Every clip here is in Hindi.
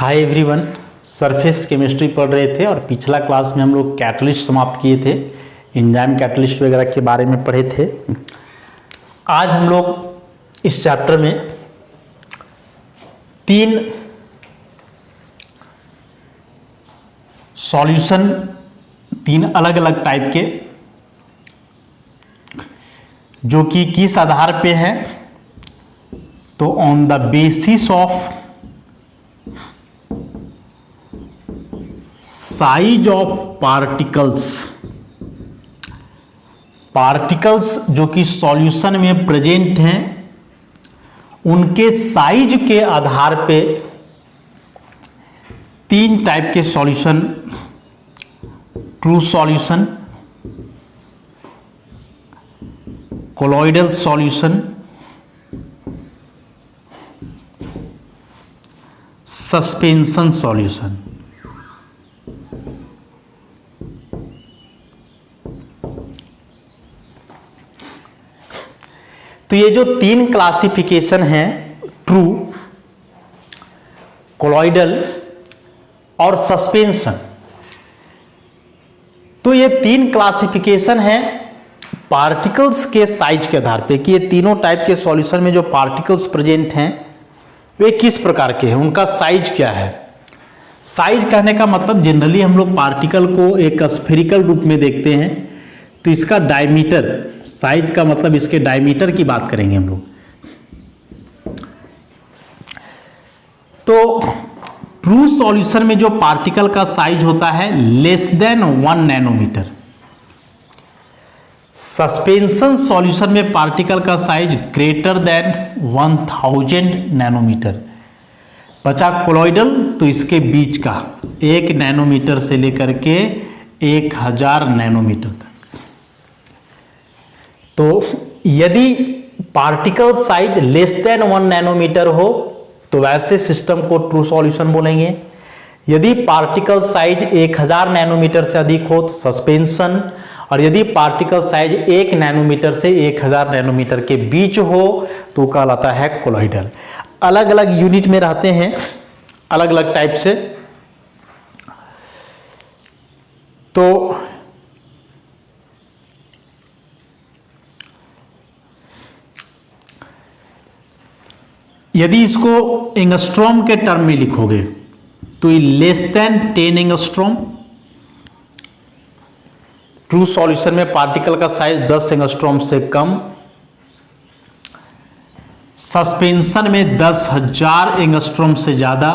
हाय एवरीवन, सरफेस केमिस्ट्री पढ़ रहे थे और पिछला क्लास में हम लोग कैटलिस्ट समाप्त किए थे, एंजाइम कैटलिस्ट वगैरह के बारे में पढ़े थे। आज हम लोग इस चैप्टर में तीन सॉल्यूशन, तीन अलग अलग टाइप के, जो कि किस आधार पे है, तो on the basis of size of particles जो कि सॉल्यूशन में प्रेजेंट हैं, उनके साइज के आधार पे तीन टाइप के solution, true solution, colloidal solution, suspension solution. तो ये जो तीन क्लासिफिकेशन हैं, ट्रू, कोलॉइडल और सस्पेंशन, तो ये तीन क्लासिफिकेशन हैं पार्टिकल्स के साइज के आधार पे कि ये तीनों टाइप के सॉल्यूशन में जो पार्टिकल्स प्रेजेंट हैं वे किस प्रकार के हैं, उनका साइज क्या है। साइज कहने का मतलब जनरली हम लोग पार्टिकल को एक स्फेरिकल रूप में देखते हैं, तो इसका डायमीटर, साइज का मतलब इसके डायमीटर की बात करेंगे हम लोग। तो ट्रू सॉल्यूशन में जो पार्टिकल का साइज होता है less than 1 nanometer. Suspension solution में पार्टिकल का साइज ग्रेटर देन 1000 नैनोमीटर। बचा कोलॉइडल, तो इसके बीच का 1 नैनोमीटर से लेकर के 1000 नैनोमीटर तक। तो यदि particle size less than 1 nanometer हो तो वैसे सिस्टम को ट्रू सॉल्यूशन बोलेंगे। यदि पार्टिकल साइज 1000 नैनोमीटर से अधिक हो तो सस्पेंशन, और यदि पार्टिकल साइज 1 नैनोमीटर से 1000 नैनोमीटर के बीच हो तो कहलाता है कोलॉइडल। अलग अलग यूनिट में रहते हैं, अलग अलग टाइप से। तो यदि इसको एंगस्ट्रॉम के टर्म में लिखोगे तो ये less than 10 angstrom. True solution में पार्टिकल का साइज 10 एंगस्ट्रॉम से कम। सस्पेंशन में 10,000 एंगस्ट्रॉम से ज्यादा,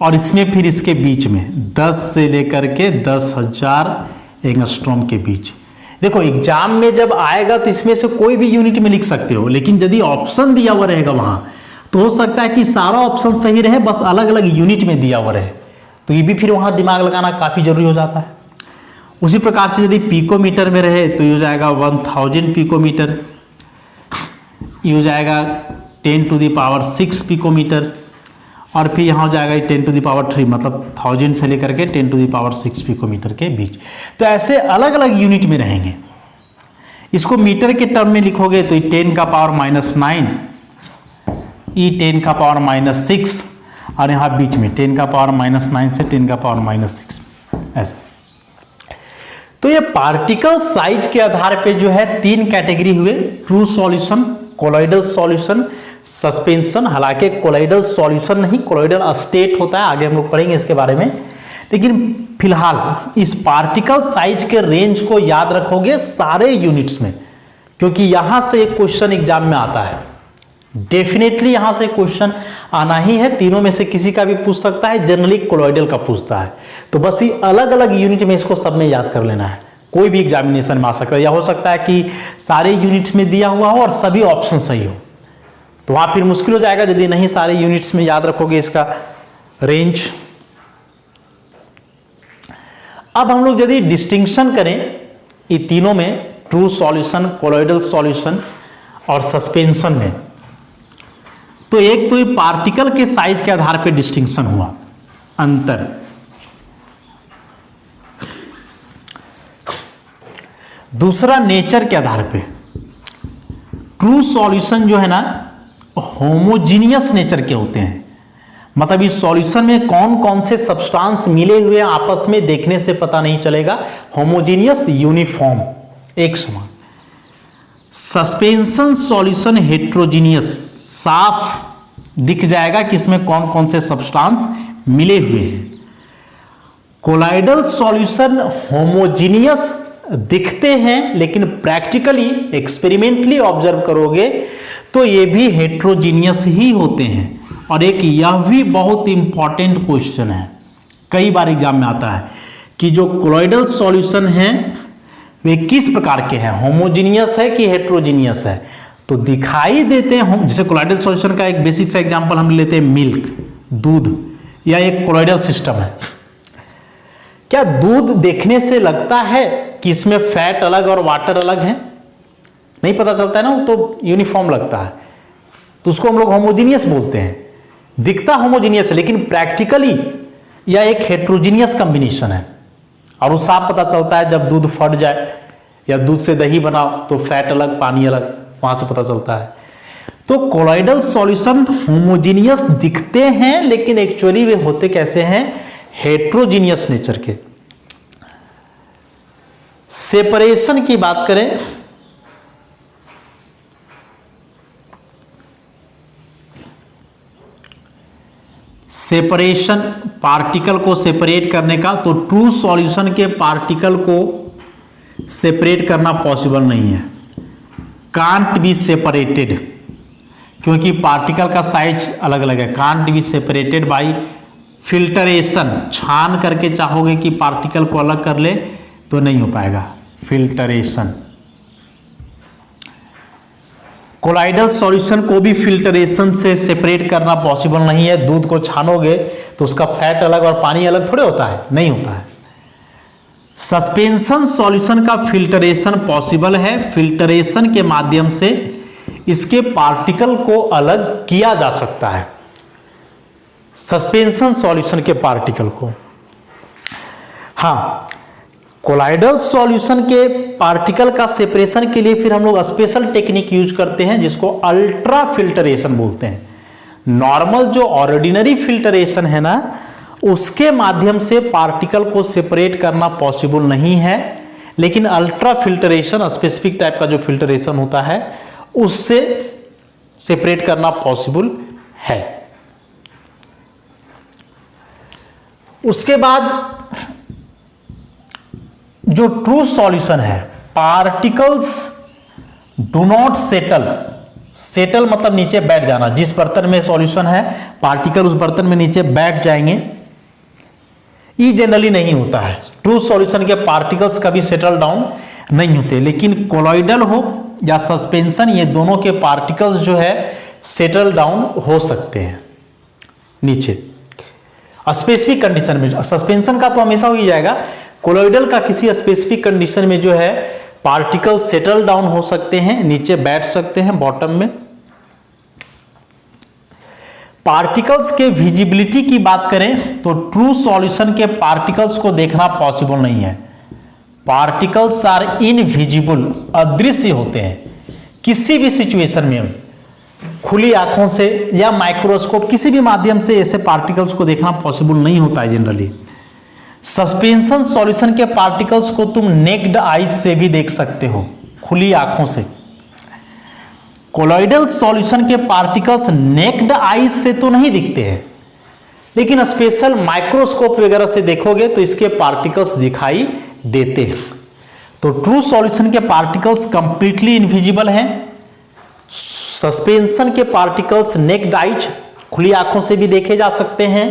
और इसमें फिर इसके बीच में 10 से लेकर के 10,000 एंगस्ट्रॉम के बीच। देखो एग्जाम में जब आएगा तो इसमें से कोई भी यूनिट में लिख सकते हो, लेकिन यदि ऑप्शन दिया हुआ रहेगा वहां तो हो सकता है कि सारा ऑप्शन सही रहे, बस अलग अलग यूनिट में दिया हुआ रहे, तो ये भी फिर वहां दिमाग लगाना काफी जरूरी हो जाता है। उसी प्रकार से यदि पिकोमीटर में रहे तो ये हो जाएगा 1000 पिकोमीटर, ये हो जाएगा 10⁶ पिकोमीटर, और फिर यहाँ हो जाएगा 10⁻3, मतलब 1000 से लेकर के 10⁶ पिकोमीटर के बीच। तो ऐसे अलग अलग यूनिट में रहेंगे। इसको मीटर के टर्म में लिखोगे तो 10⁻⁹, ई 10⁻⁻6, और यहाँ बीच में 10⁻⁹ से 10⁻⁻6 ऐसे। तो ये पार्टिकल साइज के आधार पे जो है तीन कैटेगरी हुए, true solution, colloidal solution, suspension. हालांकि कोलॉइडल सॉल्यूशन नहीं, कोलॉइडल स्टेट होता है, आगे हम लोग पढ़ेंगे इसके बारे में। लेकिन फिलहाल इस पार्टिकल साइज के रेंज को याद रखोगे सारे यूनिट्स में, क्योंकि यहां से एक क्वेश्चन एग्जाम में आता है, डेफिनेटली यहां से क्वेश्चन आना ही है। तीनों में से किसी का भी पूछ सकता है, जनरली कोलॉइडल का पूछता है। तो बस ये अलग अलग यूनिट में इसको सब में याद कर लेना है, कोई भी एग्जामिनेशन में आ सकता है, या हो सकता है कि सारे यूनिट्स में दिया हुआ हो और सभी ऑप्शन सही हो, तो वहां फिर मुश्किल हो जाएगा यदि नहीं सारे यूनिट्स में याद रखोगे इसका रेंज। अब हम लोग यदि डिस्टिंक्शन करें ये तीनों में, ट्रू सॉल्यूशन, कोलॉइडल सॉल्यूशन और सस्पेंशन में, तो एक तो ये पार्टिकल के साइज के आधार पे डिस्टिंक्शन हुआ, अंतर। दूसरा नेचर के आधार पे, ट्रू सॉल्यूशन जो है ना होमोजीनियस नेचर के होते हैं, मतलब इस सॉल्यूशन में कौन कौन से सब्सटेंस मिले हुए आपस में देखने से पता नहीं चलेगा, होमोजीनियस यूनिफॉर्म एक समान। सस्पेंशन सॉल्यूशन हेट्रोजीनियस, साफ दिख जाएगा कि इसमें कौन कौन से सब्सटेंस मिले हुए हैं। कोलाइडल सॉल्यूशन होमोजीनियस दिखते हैं लेकिन प्रैक्टिकली एक्सपेरिमेंटली ऑब्जर्व करोगे तो ये भी हेट्रोजीनियस ही होते हैं। और एक यह भी बहुत इंपॉर्टेंट क्वेश्चन है, कई बार एग्जाम में आता है कि जो कोलाइडल सॉल्यूशन हैं वे किस प्रकार के हैं, होमोजीनियस है कि हेट्रोजीनियस है। तो दिखाई देते हैं, जैसे कोलाइडल सॉल्यूशन का एक बेसिक सा एग्जांपल हम लेते हैं मिल्क, दूध, या एक कोलाइडल सिस्टम है। क्या दूध देखने से लगता है कि इसमें फैट अलग और वाटर अलग है? नहीं पता चलता है ना, वो तो यूनिफॉर्म लगता है, तो उसको हम लोग होमोजीनियस बोलते हैं। दिखता होमोजीनियस है लेकिन प्रैक्टिकली यह एक हेट्रोजीनियस कॉम्बिनेशन है। और वो साफ पता चलता है जब दूध फट जाए या दूध से दही बनाओ तो फैट अलग पानी अलग, वहां से पता चलता है। तो कोलाइडल सॉल्यूशन होमोजीनियस दिखते हैं लेकिन एक्चुअली वे होते कैसे हैं, हेट्रोजीनियस नेचर के। सेपरेशन की बात करें सेपरेशन, पार्टिकल को सेपरेट करने का, तो ट्रू सॉल्यूशन के पार्टिकल को सेपरेट करना पॉसिबल नहीं है, कांट बी सेपरेटेड, क्योंकि पार्टिकल का साइज अलग अलग है। Can't be separated by filtration, छान करके चाहोगे कि पार्टिकल को अलग कर ले तो नहीं हो पाएगा, फिल्टरेशन। कोलाइडल सॉल्यूशन को भी फिल्टरेशन से सेपरेट करना पॉसिबल नहीं है। दूध को छानोगे तो उसका फैट अलग और पानी अलग थोड़े होता है, नहीं होता है। सस्पेंशन सॉल्यूशन का फिल्टरेशन पॉसिबल है, फिल्टरेशन के माध्यम से इसके पार्टिकल को अलग किया जा सकता है, सस्पेंशन सॉल्यूशन के पार्टिकल को। हाँ, कोलाइडल सॉल्यूशन के पार्टिकल का सेपरेशन के लिए फिर हम लोग स्पेशल टेक्निक यूज करते हैं जिसको अल्ट्रा फिल्टरेशन बोलते हैं। नॉर्मल जो ऑर्डिनरी फिल्टरेशन है ना, उसके माध्यम से पार्टिकल को सेपरेट करना पॉसिबल नहीं है, लेकिन अल्ट्रा फिल्टरेशन, स्पेसिफिक टाइप का जो फिल्टरेशन होता है उससे सेपरेट करना पॉसिबल है। उसके बाद जो ट्रू सॉल्यूशन है, particles do not settle, settle मतलब नीचे बैठ जाना, जिस बर्तन में सॉल्यूशन है पार्टिकल उस बर्तन में नीचे बैठ जाएंगे, ये जनरली नहीं होता है। ट्रू सॉल्यूशन के पार्टिकल्स कभी सेटल डाउन नहीं होते, लेकिन कोलॉइडल हो या सस्पेंशन, ये दोनों के पार्टिकल्स जो है सेटल डाउन हो सकते हैं नीचे स्पेसिफिक कंडीशन में। सस्पेंशन का तो हमेशा हो ही जाएगा, कोलॉइडल का किसी स्पेसिफिक कंडीशन में जो है पार्टिकल सेटल डाउन हो सकते हैं, नीचे बैठ सकते हैं बॉटम में। पार्टिकल्स के विजिबिलिटी की बात करें तो ट्रू सॉल्यूशन के पार्टिकल्स को देखना पॉसिबल नहीं है। पार्टिकल्स आर इनविजिबल, अदृश्य होते हैं। किसी भी सिचुएशन में खुली आंखों से या माइक्रोस्कोप किसी भी माध्यम से ऐसे पार्टिकल्स को देखना पॉसिबल नहीं होता है जनरली। सस्पेंशन सॉल्यूशन के पार्टिकल्स को तुम नेक्ड आइज से भी देख सकते हो, खुली आंखों से। कोलॉइडल सॉल्यूशन के पार्टिकल्स नेक्ड आइज से तो नहीं दिखते हैं, लेकिन स्पेशल माइक्रोस्कोप वगैरह से देखोगे तो इसके पार्टिकल्स दिखाई देते हैं। तो ट्रू सॉल्यूशन के पार्टिकल्स कंप्लीटली इनविजिबल हैं, सस्पेंशन के पार्टिकल्स नेक्ड आइज, खुली आंखों से भी देखे जा सकते हैं,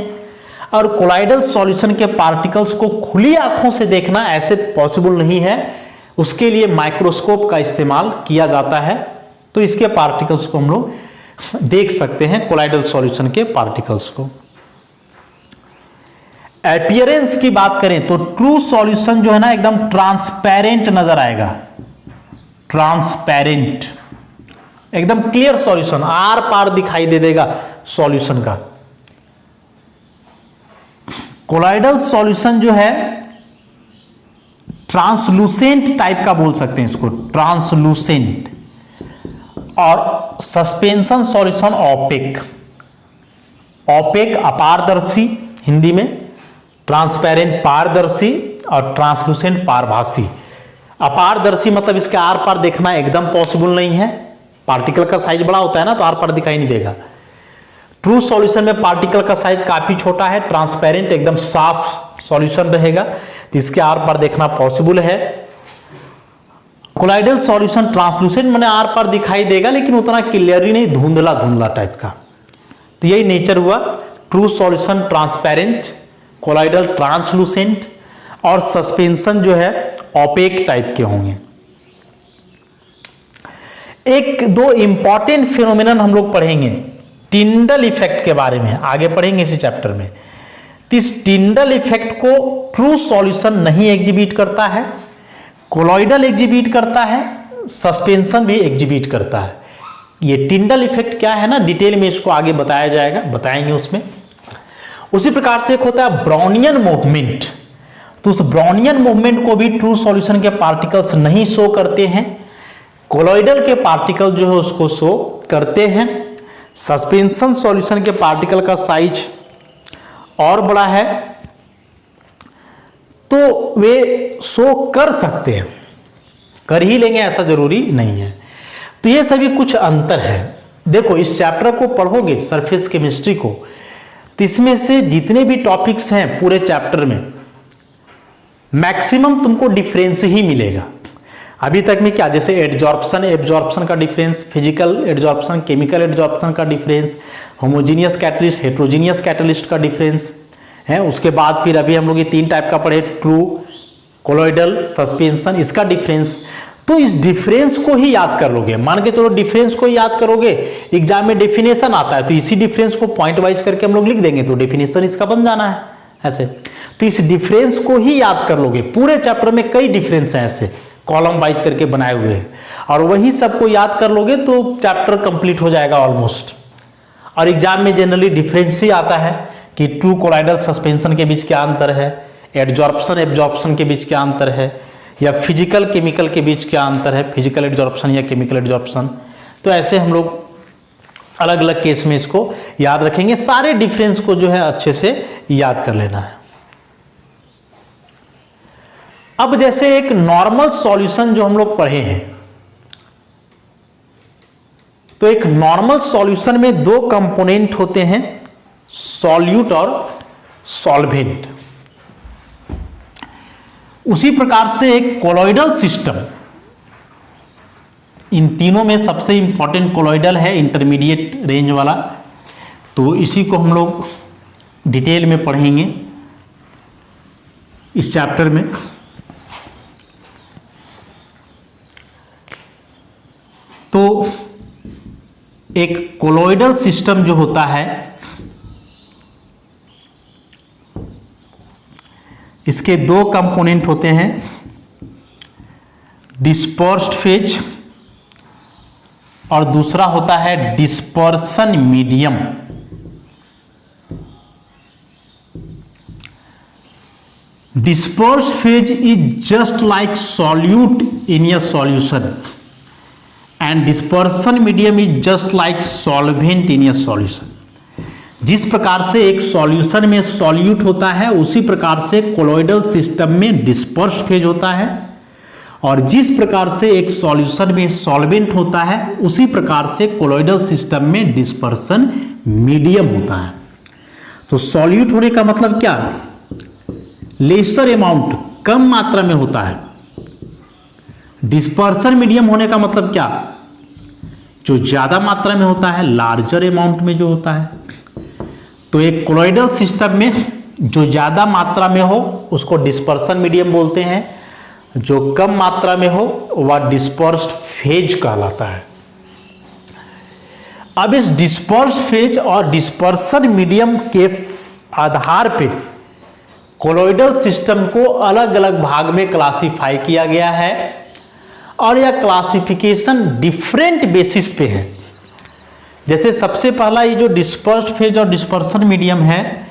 और कोलॉइडल सॉल्यूशन के पार्टिकल्स को खुली आंखों से देखना ऐसे पॉसिबल नहीं है, उसके लिए माइक्रोस्कोप का इस्तेमाल किया जाता है। तो इसके पार्टिकल्स को हम लोग देख सकते हैं, कोलॉइडल सॉल्यूशन के पार्टिकल्स को। अपीयरेंस की बात करें तो ट्रू सॉल्यूशन जो है ना एकदम ट्रांसपेरेंट नजर आएगा, ट्रांसपेरेंट, एकदम क्लियर सॉल्यूशन, आर पार दिखाई दे देगा सॉल्यूशन का। कोलॉइडल सॉल्यूशन जो है ट्रांसलूसेंट टाइप का बोल सकते हैं इसको, ट्रांसलूसेंट, और सस्पेंशन सॉल्यूशन ऑपेक। ऑपेक अपारदर्शी हिंदी में, ट्रांसपेरेंट पारदर्शी और ट्रांसलूसेंट पारभासी। अपारदर्शी मतलब इसके आर पार देखना एकदम पॉसिबल नहीं है, पार्टिकल का साइज बड़ा होता है ना तो आर पार दिखाई नहीं देगा। ट्रू सॉल्यूशन में पार्टिकल का साइज काफी छोटा है, ट्रांसपेरेंट एकदम साफ सॉल्यूशन रहेगा, इसके आर पार देखना पॉसिबल है। कोलाइडल सॉल्यूशन ट्रांसलूसेंट मैंने आर पार दिखाई देगा लेकिन उतना क्लियरली नहीं, धुंधला धुंधला टाइप का। तो यही नेचर हुआ। True solution transparent, colloidal translucent और सस्पेंशन जो है ऑपेक टाइप के होंगे। एक दो इंपॉर्टेंट फिनोमिनन हम लोग पढ़ेंगे टिंडल इफेक्ट के बारे में, आगे पढ़ेंगे इसी चैप्टर में। तो इस टिंडल इफेक्ट को ट्रू सॉल्यूशन नहीं एग्जिबिट करता है, कोलॉइडल एग्जिबिट करता है, सस्पेंशन भी एग्जिबिट करता है। ये टिंडल इफेक्ट क्या है ना, डिटेल में इसको आगे बताया जाएगा, बताएंगे उसमें। उसी प्रकार से एक होता है ब्राउनियन मूवमेंट। तो उस ब्राउनियन मूवमेंट को भी ट्रू सॉल्यूशन के पार्टिकल्स नहीं शो करते हैं, कोलॉइडल के पार्टिकल जो है उसको शो करते हैं। सस्पेंशन सॉल्यूशन के पार्टिकल का साइज और बड़ा है तो वे शो कर सकते हैं, कर ही लेंगे ऐसा जरूरी नहीं है। तो ये सभी कुछ अंतर है। देखो इस चैप्टर को पढ़ोगे सरफेस केमिस्ट्री को, तो इसमें से जितने भी टॉपिक्स हैं पूरे चैप्टर में मैक्सिमम तुमको डिफरेंस ही मिलेगा। अभी तक में क्या, जैसे एडजॉर्प्शन एब्जॉर्प्शन का difference, physical adsorption chemical adsorption का difference, homogeneous catalyst heterogeneous catalyst का डिफरेंस है। उसके बाद फिर अभी हम लोग ये 3 टाइप का पढ़े, ट्रू, कोलॉइडल, सस्पेंशन, इसका डिफरेंस। तो इस डिफरेंस को ही याद कर लोगे, मान के चलो डिफरेंस को ही याद करोगे, एग्जाम में डेफिनेशन आता है तो इसी डिफरेंस को पॉइंट वाइज करके हम लोग लिख देंगे तो डेफिनेशन इसका बन जाना है ऐसे। तो इस डिफरेंस को ही याद कर लोगे। पूरे चैप्टर में कई डिफरेंस हैं ऐसे कॉलम वाइज करके बनाए हुए हैं, और वही सबको याद कर लोगे तो चैप्टर कंप्लीट हो जाएगा ऑलमोस्ट। और एग्जाम में जनरली डिफरेंस ही आता है कि ट्रू कोलॉइडल सस्पेंशन के बीच क्या अंतर है, एडजॉर्प्शन एब्जॉर्प्शन के बीच क्या अंतर है, या फिजिकल केमिकल के बीच क्या अंतर है, फिजिकल एडजॉर्प्शन या केमिकल एडजॉर्प्शन। तो ऐसे हम लोग अलग अलग केस में इसको याद रखेंगे। सारे डिफरेंस को जो है अच्छे से याद कर लेना है। अब जैसे एक नॉर्मल सॉल्यूशन जो हम लोग पढ़े हैं, तो एक नॉर्मल सॉल्यूशन में 2 कंपोनेंट होते हैं, सॉल्यूट और सॉल्वेंट। उसी प्रकार से एक कोलॉइडल सिस्टम, इन तीनों में सबसे इंपॉर्टेंट कोलॉइडल है, इंटरमीडिएट रेंज वाला। तो इसी को हम लोग डिटेल में पढ़ेंगे इस चैप्टर में। तो एक कोलॉइडल सिस्टम जो होता है, इसके 2 कंपोनेंट होते हैं, डिस्पर्स्ड फेज और दूसरा होता है dispersion medium. Dispersed phase is just like solute in a solution and dispersion medium is just like solvent in a solution. जिस प्रकार से एक सॉल्यूशन में सॉल्यूट होता है उसी प्रकार से कोलॉइडल सिस्टम में डिस्पर्स्ड फेज होता है, और जिस प्रकार से एक सॉल्यूशन में सॉल्वेंट होता है उसी प्रकार से कोलॉइडल सिस्टम में डिस्पर्सन मीडियम होता है। तो सॉल्यूट होने का मतलब क्या, लेसर अमाउंट, कम मात्रा में होता है। डिस्पर्सन मीडियम होने का मतलब क्या, जो ज्यादा मात्रा में होता है, लार्जर अमाउंट में जो होता है। तो एक कोलॉइडल सिस्टम में जो ज्यादा मात्रा में हो उसको डिस्पर्सन मीडियम बोलते हैं, जो कम मात्रा में हो वह डिस्पर्स्ड फेज कहलाता है। अब इस डिस्पर्स्ड फेज और डिस्पर्सन मीडियम के आधार पे कोलॉइडल सिस्टम को अलग अलग भाग में क्लासिफाई किया गया है, और यह क्लासिफिकेशन डिफरेंट बेसिस पे है। जैसे सबसे पहला ये जो डिस्पर्स्ड फेज और डिस्पर्सन मीडियम है,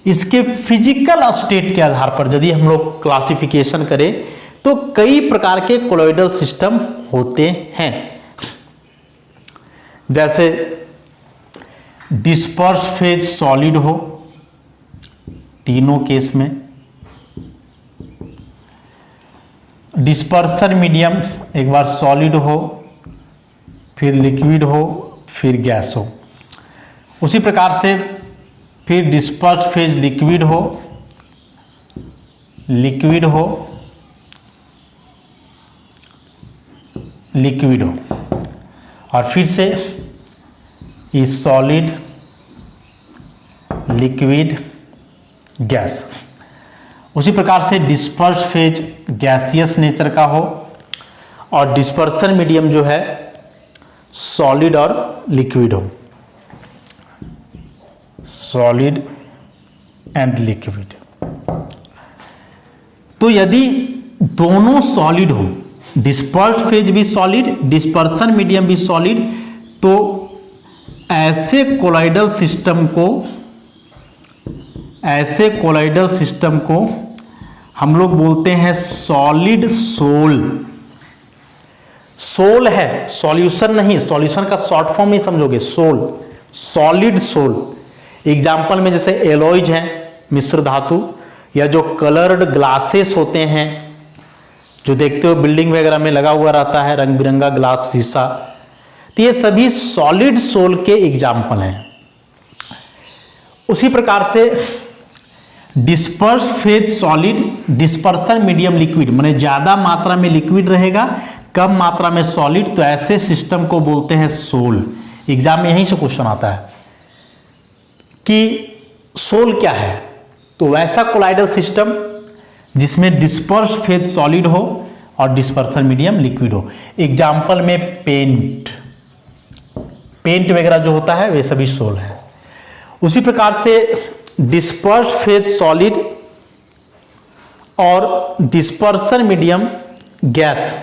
इसके फिजिकल स्टेट के आधार पर यदि हम लोग क्लासिफिकेशन करें तो कई प्रकार के कोलॉइडल सिस्टम होते हैं। जैसे डिस्पर्स फेज सॉलिड हो, तीनों केस में। डिस्पर्सन मीडियम एक बार सॉलिड हो, फिर लिक्विड हो, फिर गैस हो। उसी प्रकार से फिर डिस्पर्स फेज लिक्विड हो, लिक्विड हो, लिक्विड हो, और फिर से ये सॉलिड, लिक्विड, गैस। उसी प्रकार से डिस्पर्स फेज गैसियस नेचर का हो और डिस्पर्सन मीडियम जो है सॉलिड और लिक्विड हो, सॉलिड एंड लिक्विड। तो यदि दोनों सॉलिड हो, डिस्पर्स फेज भी सॉलिड, डिस्पर्सन मीडियम भी सॉलिड, तो ऐसे कोलाइडल सिस्टम को हम लोग बोलते हैं सॉलिड सोल। सोल है, सॉल्यूशन नहीं, सॉल्यूशन का शॉर्ट फॉर्म नहीं समझोगे, सोल, सॉलिड सोल। एग्जाम्पल में जैसे एलॉयज हैं, मिश्र धातु, या जो कलर्ड ग्लासेस होते हैं जो देखते हो बिल्डिंग वगैरह में लगा हुआ रहता है, रंग बिरंगा ग्लास, शीशा, तो ये सभी सॉलिड सोल के एग्जाम्पल हैं। उसी प्रकार से disperse phase solid, dispersion medium liquid, माने ज्यादा मात्रा में लिक्विड रहेगा, कम मात्रा में सॉलिड, तो ऐसे सिस्टम को बोलते हैं सोल। एग्जाम में यहीं से क्वेश्चन आता है कि सोल क्या है, तो वैसा कोलाइडल सिस्टम जिसमें डिस्पर्स फेज सॉलिड हो और डिस्पर्सन मीडियम लिक्विड हो। एग्जाम्पल में पेंट वगैरह जो होता है वे सभी सोल है। उसी प्रकार से डिस्पर्स फेज सॉलिड और डिस्पर्सन मीडियम गैस,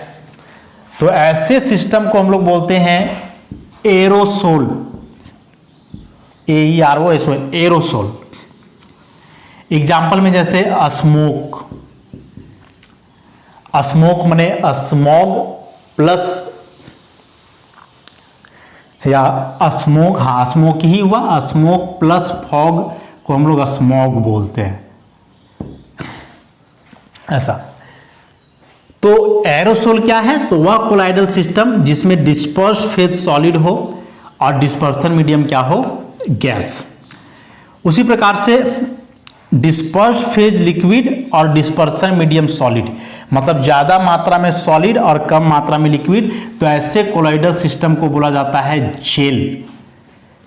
तो ऐसे सिस्टम को हम लोग बोलते हैं एरोसोल, AEROSOL, एरोसोल। एग्जाम्पल में जैसे स्मोक, स्मोक माने स्मॉग प्लस, या स्मोक, हाँ स्मोक ही हुआ, स्मोक प्लस फॉग को हम लोग स्मॉग बोलते हैं, ऐसा। तो एरोसोल क्या है, तो वह कोलाइडल सिस्टम जिसमें डिस्पर्स फेज सॉलिड हो और डिस्पर्सन मीडियम क्या हो, गैस। उसी प्रकार से डिस्पर्स फेज लिक्विड और डिस्पर्सन मीडियम सॉलिड, मतलब ज्यादा मात्रा में सॉलिड और कम मात्रा में लिक्विड, तो ऐसे कोलाइडल सिस्टम को बोला जाता है जेल।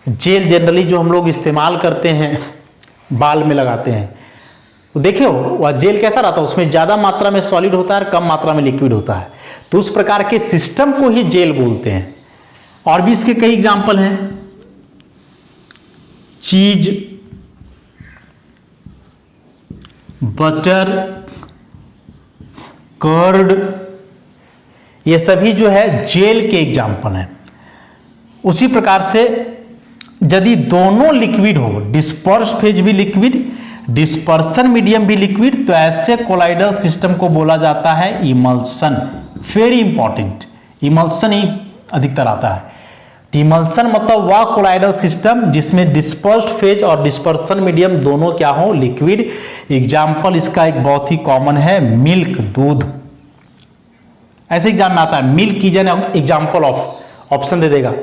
जेल जनरली जो हम लोग इस्तेमाल करते हैं, बाल में लगाते हैं, तो देखियो वह जेल कैसा रहता है, उसमें ज्यादा मात्रा में सॉलिड होता है और कम मात्रा में लिक्विड होता है, तो उस प्रकार के सिस्टम को ही जेल बोलते हैं। और भी इसके कई एग्जाम्पल हैं, चीज, बटर, कर्ड, ये सभी जो है जेल के एग्जाम्पल हैं। उसी प्रकार से यदि दोनों लिक्विड हो, डिस्पर्स फेज भी लिक्विड, डिस्पर्सन मीडियम भी लिक्विड, तो ऐसे कोलाइडल सिस्टम को बोला जाता है इमल्सन। वेरी इंपॉर्टेंट, इमल्सन ही अधिकतर आता है। इमल्सन मतलब वह कोलाइडल सिस्टम जिसमें डिस्पर्स्ड फेज और डिस्पर्सन मीडियम दोनों क्या हो, लिक्विड। एग्जाम्पल इसका एक बहुत ही कॉमन है, मिल्क, दूध। ऐसे एग्जाम में आता है, मिल्क कीजिए, एग्जाम्पल ऑप्शन दे देगा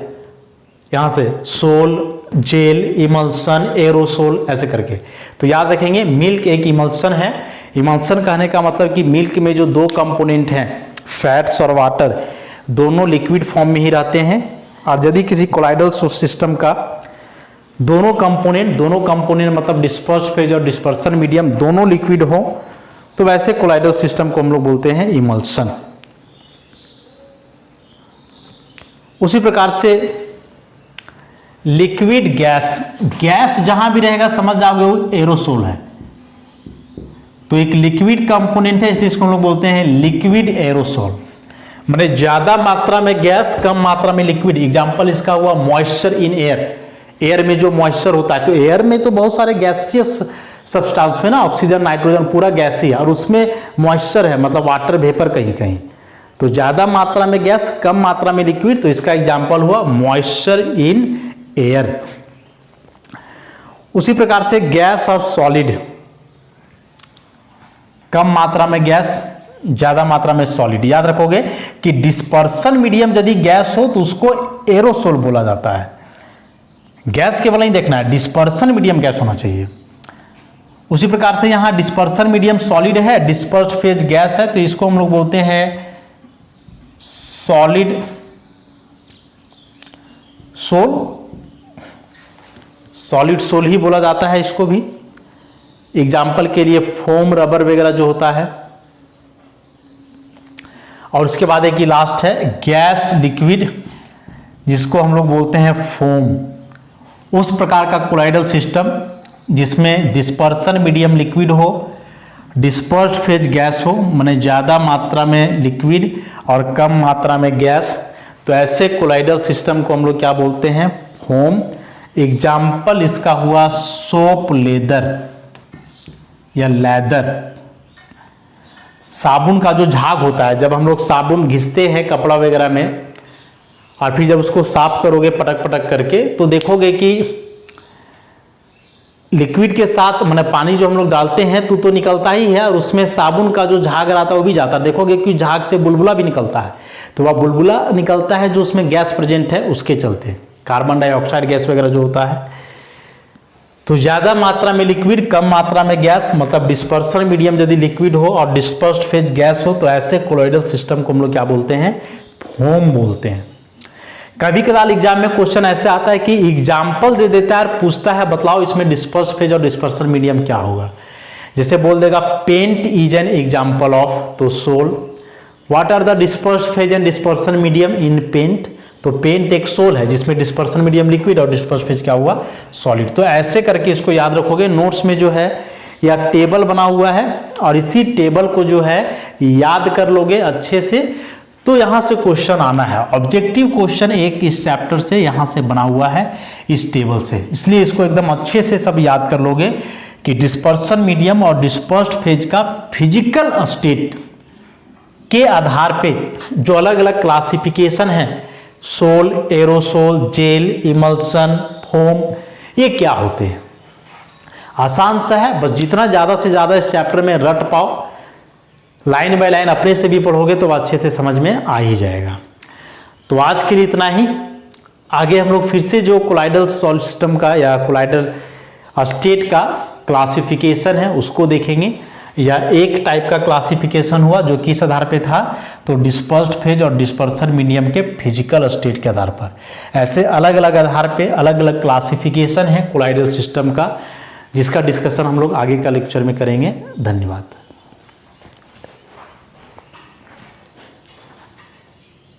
यहां से, सोल, जेल, इमल्सन, एरोसोल, ऐसे करके। तो याद रखेंगे मिल्क एक इमल्सन है। इमल्सन कहने का मतलब कि मिल्क में जो दो कंपोनेंट हैं, फैट्स और वाटर, दोनों लिक्विड फॉर्म में ही रहते हैं। और यदि किसी कोलाइडल सिस्टम का दोनों कंपोनेंट मतलब डिस्पर्स फेज और डिस्पर्सन मीडियम दोनों लिक्विड हो, तो वैसे कोलाइडल सिस्टम को हम लोग बोलते हैं इमल्सन। उसी प्रकार से लिक्विड गैस, गैस जहां भी रहेगा समझ जाओगे वो एरोसोल है। तो एक लिक्विड कंपोनेंट है, इसलिए इसको हम लोग बोलते हैं लिक्विड एरोसोल, माने ज्यादा मात्रा में गैस, कम मात्रा में लिक्विड। एग्जांपल इसका हुआ मॉइस्चर इन एयर, एयर में जो मॉइस्चर होता है, तो एयर में तो बहुत सारे गैसियस सब्सटेंस है ना, ऑक्सीजन, नाइट्रोजन, पूरा गैस ही है, और उसमें मॉइस्चर है, मतलब वाटर वेपर कहीं कहीं। तो ज्यादा मात्रा में गैस, कम मात्रा में लिक्विड, तो इसका एग्जाम्पल हुआ मॉइस्चर इन एयर। उसी प्रकार से गैस और सॉलिड, कम मात्रा में गैस, ज्यादा मात्रा में सॉलिड। याद रखोगे कि डिस्पर्सन मीडियम यदि गैस हो तो उसको एरोसोल बोला जाता है। गैस केवल नहीं देखना है, डिस्पर्सन मीडियम गैस होना चाहिए। उसी प्रकार से यहां डिस्पर्सन मीडियम सॉलिड है, डिस्पर्स्ड फेज गैस है, तो इसको हम लोग बोलते हैं सॉलिड सोल, सॉलिड सोल ही बोला जाता है इसको भी। एग्जाम्पल के लिए फोम, रबर वगैरह जो होता है। और उसके बाद एक ही लास्ट है गैस लिक्विड, जिसको हम लोग बोलते हैं फोम। उस प्रकार का कोलाइडल सिस्टम जिसमें डिस्पर्सन मीडियम लिक्विड हो, डिस्पर्स्ड फेज गैस हो, माने ज़्यादा मात्रा में लिक्विड और कम मात्रा में गैस, तो ऐसे कोलाइडल सिस्टम को हम लोग क्या बोलते हैं? फोम। एग्जाम्पल इसका हुआ सोप लेदर या लेदर। साबुन का जो झाग होता है, जब हम लोग साबुन घिसते हैं कपड़ा वगैरह में और फिर जब उसको साफ करोगे पटक पटक करके, तो देखोगे कि लिक्विड के साथ माने पानी जो हम लोग डालते हैं तो निकलता ही है, और उसमें साबुन का जो झाग रहता है वो भी जाता है। देखोगे कि झाग से बुलबुला भी निकलता है, तो वह बुलबुला निकलता है जो उसमें गैस प्रेजेंट है उसके चलते, कार्बन डाइऑक्साइड गैस वगैरह जो होता है। तो ज़्यादा मात्रा में लिक्विड, कम मात्रा में गैस, मतलब डिस्पर्सन मीडियम यदि लिक्विड हो और डिस्पर्स्ड फेज गैस हो, तो ऐसे कोलॉइडल सिस्टम को हम लोग क्या बोलते हैं? फोम बोलते हैं। कभी कदार एग्जाम में क्वेश्चन ऐसे आता है कि एग्जाम्पल दे देता है और पूछता है बताओ इसमें डिस्पर्स्ड फेज और डिस्पर्सन मीडियम क्या होगा। जैसे बोल देगा paint is an example of, तो sol. What are the dispersed phase and dispersion medium in paint, तो पेंट एक सोल है जिसमें डिस्पर्सन मीडियम लिक्विड और डिस्पर्स्ड फेज क्या हुआ? सॉलिड। तो ऐसे करके इसको याद रखोगे। नोट्स में जो है यह टेबल बना हुआ है और इसी टेबल को जो है याद कर लोगे अच्छे से, तो यहां से क्वेश्चन आना है। ऑब्जेक्टिव क्वेश्चन एक इस चैप्टर से यहां से बना हुआ है इस टेबल से, इसलिए इसको एकदम अच्छे से सब याद कर लोगे कि डिस्पर्सन मीडियम और डिस्पर्स्ड फेज का फिजिकल स्टेट के आधार पे जो अलग अलग क्लासिफिकेशन है, sol, aerosol, gel, emulsion, foam, ये क्या होते हैं। आसान सा है, बस जितना ज्यादा से ज्यादा इस चैप्टर में रट पाओ, लाइन बाय लाइन अपने से भी पढ़ोगे तो अच्छे से समझ में आ ही जाएगा। तो आज के लिए इतना ही। आगे हम लोग फिर से जो कोलाइडल सिस्टम का या कोलाइडल स्टेट का क्लासिफिकेशन है उसको देखेंगे, या एक टाइप का क्लासिफिकेशन हुआ जो किस आधार पे था, तो डिस्पर्स्ड फेज और डिस्पर्सन मीडियम के फिजिकल स्टेट के आधार पर। ऐसे अलग अलग आधार पे अलग अलग क्लासिफिकेशन है कोलाइडल सिस्टम का, जिसका डिस्कशन हम लोग आगे का लेक्चर में करेंगे। धन्यवाद।